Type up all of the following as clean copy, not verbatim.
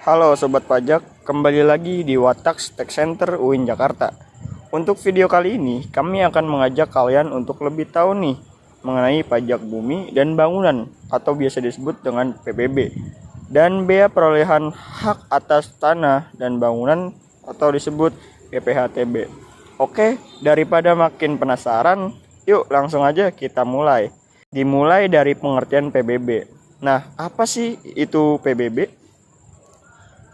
Halo Sobat Pajak, kembali lagi di Watax Tech Center UIN Jakarta. Untuk video kali ini, kami akan mengajak kalian untuk lebih tahu nih mengenai pajak bumi dan bangunan atau biasa disebut dengan PBB dan bea perolehan hak atas tanah dan bangunan atau disebut BPHTB. Oke, daripada makin penasaran, yuk langsung aja kita mulai. Dimulai dari pengertian PBB. Nah, apa sih itu PBB?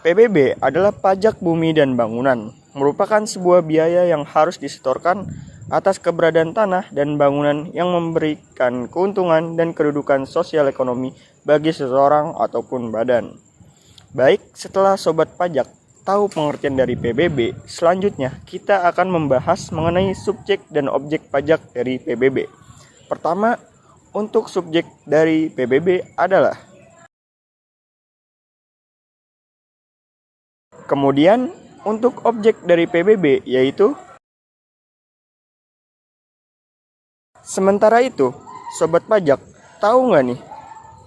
PBB adalah pajak bumi dan bangunan, merupakan sebuah biaya yang harus disetorkan atas keberadaan tanah dan bangunan yang memberikan keuntungan dan kedudukan sosial ekonomi bagi seseorang ataupun badan. Baik, setelah Sobat Pajak tahu pengertian dari PBB, selanjutnya kita akan membahas mengenai subjek dan objek pajak dari PBB. Pertama, untuk subjek dari PBB adalah kemudian, untuk objek dari PBB yaitu sementara itu, Sobat Pajak, tahu nggak nih?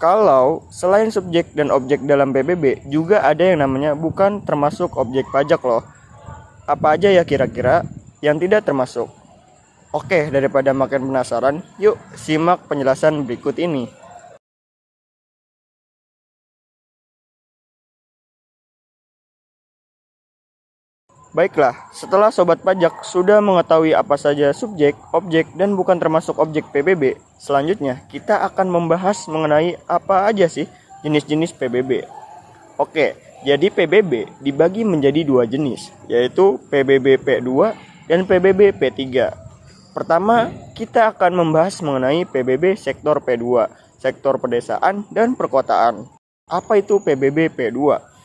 Kalau selain subjek dan objek dalam PBB, juga ada yang namanya bukan termasuk objek pajak loh. Apa aja ya kira-kira yang tidak termasuk? Oke, daripada makin penasaran, yuk simak penjelasan berikut ini. Baiklah, setelah Sobat Pajak sudah mengetahui apa saja subjek, objek, dan bukan termasuk objek PBB, selanjutnya kita akan membahas mengenai apa aja sih jenis-jenis PBB. Oke, jadi PBB dibagi menjadi dua jenis, yaitu PBB P2 dan PBB P3. Pertama, kita akan membahas mengenai PBB sektor P2, sektor pedesaan dan perkotaan. Apa itu PBB P2?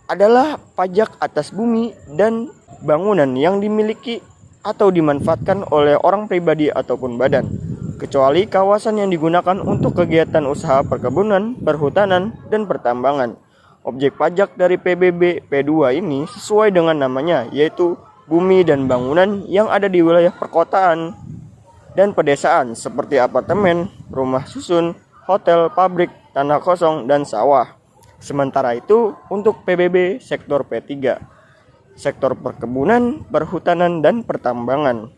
Adalah pajak atas bumi dan bangunan yang dimiliki atau dimanfaatkan oleh orang pribadi ataupun badan, kecuali kawasan yang digunakan untuk kegiatan usaha perkebunan, perhutanan, dan pertambangan. Objek pajak dari PBB P2 ini sesuai dengan namanya, yaitu bumi dan bangunan yang ada di wilayah perkotaan dan pedesaan seperti apartemen, rumah susun, hotel, pabrik, tanah kosong, dan sawah. Sementara itu, untuk PBB sektor P3, sektor perkebunan, perhutanan, dan pertambangan.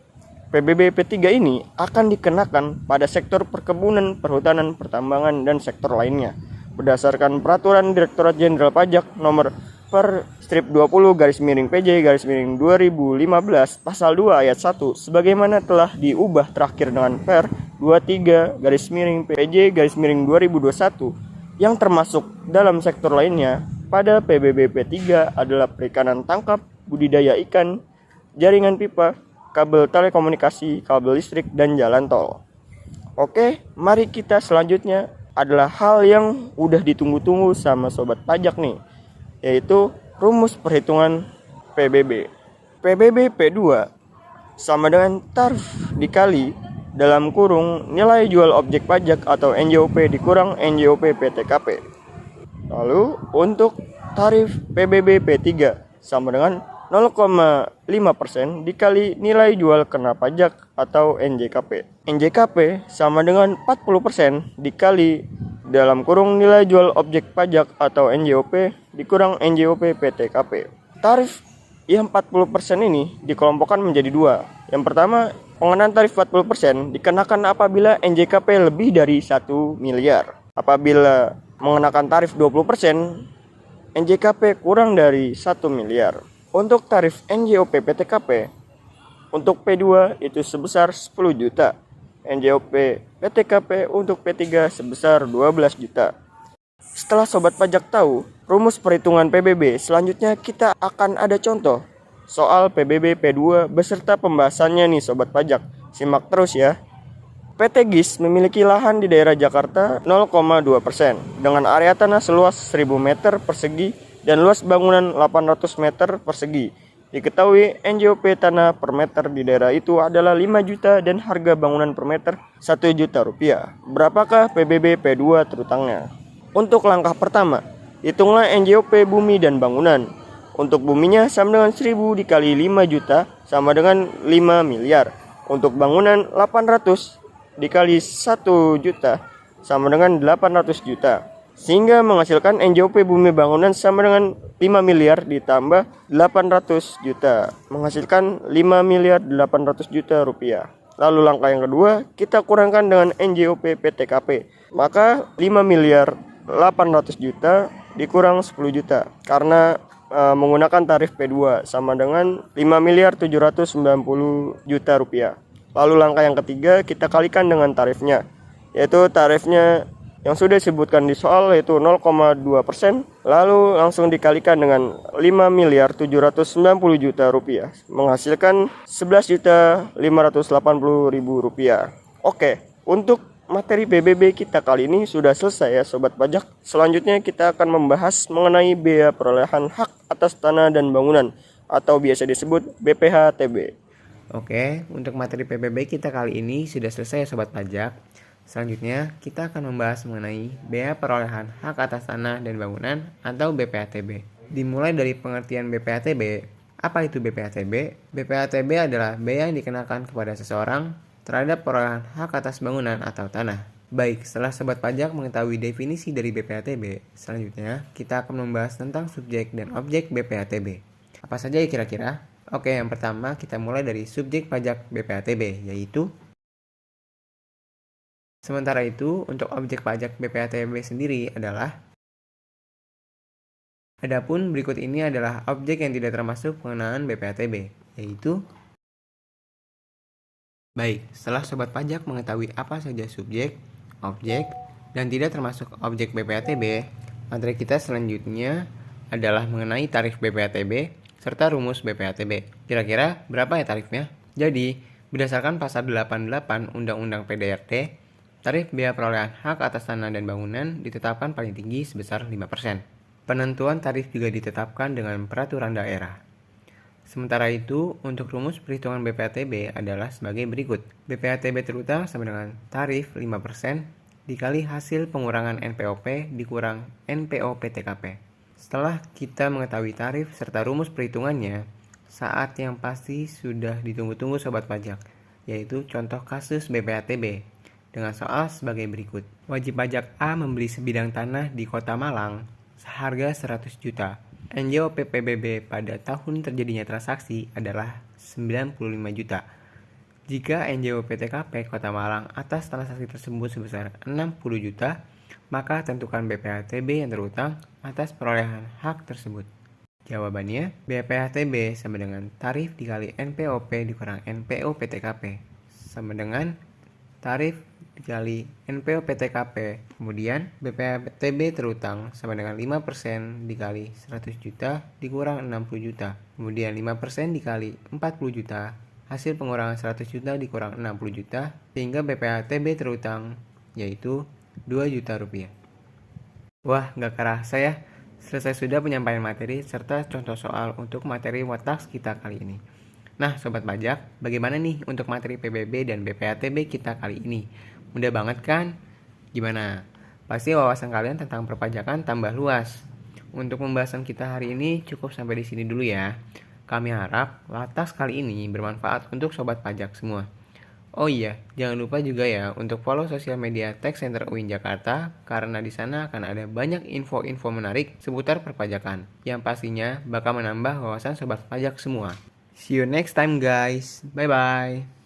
PBB P3 ini akan dikenakan pada sektor perkebunan, perhutanan, pertambangan, dan sektor lainnya berdasarkan Peraturan Direktorat Jenderal Pajak nomor per strip 20/PJ/2015 pasal 2 ayat 1 sebagaimana telah diubah terakhir dengan per 23/PJ/2021 yang termasuk dalam sektor lainnya pada PBB P3 adalah perikanan tangkap, budidaya ikan, jaringan pipa, kabel telekomunikasi, kabel listrik, dan jalan tol. Oke, mari kita selanjutnya adalah hal yang udah ditunggu-tunggu sama Sobat Pajak nih, yaitu rumus perhitungan PBB. PBB P2 sama dengan tarif dikali dalam kurung nilai jual objek pajak atau NJOP dikurang NJOP PTKP. Lalu untuk tarif PBB P3 sama dengan 0,5% dikali nilai jual kena pajak atau NJKP. NJKP sama dengan 40% dikali dalam kurung nilai jual objek pajak atau NJOP dikurang NJOP PTKP. Tarif yang 40% ini dikelompokkan menjadi dua. Yang pertama, pengenaan tarif 40% dikenakan apabila NJKP lebih dari 1 miliar. Apabila mengenakan tarif 20%, NJKP kurang dari 1 miliar. Untuk tarif NJOP PTKP, untuk P2 itu sebesar 10 juta. NJOP PTKP untuk P3 sebesar 12 juta. Setelah Sobat Pajak tahu rumus perhitungan PBB, selanjutnya kita akan ada contoh soal PBB P2 beserta pembahasannya nih Sobat Pajak. Simak terus ya. PT GIS memiliki lahan di daerah Jakarta 0,2% dengan area tanah seluas 1000 meter persegi dan luas bangunan 800 meter persegi. Diketahui NJOP tanah per meter di daerah itu adalah 5 juta dan harga bangunan per meter 1 juta rupiah. Berapakah PBB P2 terutangnya? Untuk langkah pertama, hitunglah NJOP bumi dan bangunan. Untuk buminya sama dengan 1000 dikali 5 juta sama dengan 5 miliar. Untuk bangunan 800 dikali 1 juta sama dengan 800 juta. sehingga menghasilkan NJOP bumi bangunan sama dengan 5 miliar ditambah 800 juta, menghasilkan 5 miliar 800 juta rupiah. Lalu langkah yang kedua, kita kurangkan dengan NJOP PTKP. Maka 5 miliar 800 juta dikurang 10 juta karena menggunakan tarif P2 sama dengan 5 miliar 790 juta rupiah. Lalu langkah yang ketiga, kita kalikan dengan tarifnya, yaitu tarifnya yang sudah disebutkan di soal, yaitu 0,2%, lalu langsung dikalikan dengan 5 miliar 790 juta rupiah, menghasilkan 11 juta 580 ribu rupiah. Oke, untuk materi PBB kita kali ini sudah selesai ya Sobat Pajak. Selanjutnya kita akan membahas mengenai biaya perolehan hak atas tanah dan bangunan atau biasa disebut BPH-TB. Oke, untuk materi PBB kita kali ini sudah selesai ya Sobat Pajak. Selanjutnya, kita akan membahas mengenai biaya perolehan hak atas tanah dan bangunan atau BPH-TB. Dimulai dari pengertian BPH-TB. Apa itu BPH-TB? BPH-TB adalah biaya yang dikenakan kepada seseorang terhadap perolehan hak atas bangunan atau tanah. Baik, setelah Sobat Pajak mengetahui definisi dari BPH-TB, selanjutnya kita akan membahas tentang subjek dan objek BPH-TB. Apa saja ya kira-kira? Oke, yang pertama kita mulai dari subjek pajak BPH-TB, yaitu sementara itu, untuk objek pajak BPH-TB sendiri adalah adapun berikut ini adalah objek yang tidak termasuk pengenaan BPH-TB, yaitu baik, setelah Sobat Pajak mengetahui apa saja subjek, objek, dan tidak termasuk objek BPH-TB, materi kita selanjutnya adalah mengenai tarif BPH-TB serta rumus BPH-TB. Kira-kira berapa ya tarifnya? Jadi, berdasarkan pasal 88 Undang-Undang PDRT, tarif biaya perolehan hak atas tanah dan bangunan ditetapkan paling tinggi sebesar 5%. Penentuan tarif juga ditetapkan dengan peraturan daerah. Sementara itu, untuk rumus perhitungan BPH-TB adalah sebagai berikut. BPH-TB terutama sama dengan tarif 5% dikali hasil pengurangan NPOP dikurang NPO PTKP. Setelah kita mengetahui tarif serta rumus perhitungannya, saat yang pasti sudah ditunggu-tunggu Sobat Pajak, yaitu contoh kasus BPH-TB dengan soal sebagai berikut. Wajib pajak A membeli sebidang tanah di Kota Malang seharga 100 juta. NJOP PBB pada tahun terjadinya transaksi adalah 95 juta. Jika NJOP PTKP Kota Malang atas transaksi tersebut sebesar 60 juta, maka tentukan BPH-TB yang terutang atas perolehan hak tersebut. Jawabannya, BPH-TB sama dengan tarif dikali NPOP dikurang NPO PTKP sama dengan tarif dikali NPO PTKP. Kemudian BPH-TB terutang sama dengan 5% dikali 100 juta dikurang 60 juta. Kemudian 5% dikali 40 juta, hasil pengurangan 100 juta dikurang 60 juta, sehingga BPH-TB terutang yaitu 2 juta rupiah. Wah, gak kerasa ya, selesai sudah penyampaian materi serta contoh soal untuk materi WATAX kita kali ini. Nah, Sobat Pajak, bagaimana nih untuk materi PBB dan BPH-TB kita kali ini? Mudah banget kan? Gimana? Pasti wawasan kalian tentang perpajakan tambah luas. Untuk pembahasan kita hari ini cukup sampai di sini dulu ya. Kami harap WATAX kali ini bermanfaat untuk Sobat Pajak semua. Oh iya, jangan lupa juga ya untuk follow sosial media Tax Center UIN Jakarta karena di sana akan ada banyak info-info menarik seputar perpajakan yang pastinya bakal menambah wawasan Sobat Pajak semua. See you next time guys. Bye bye.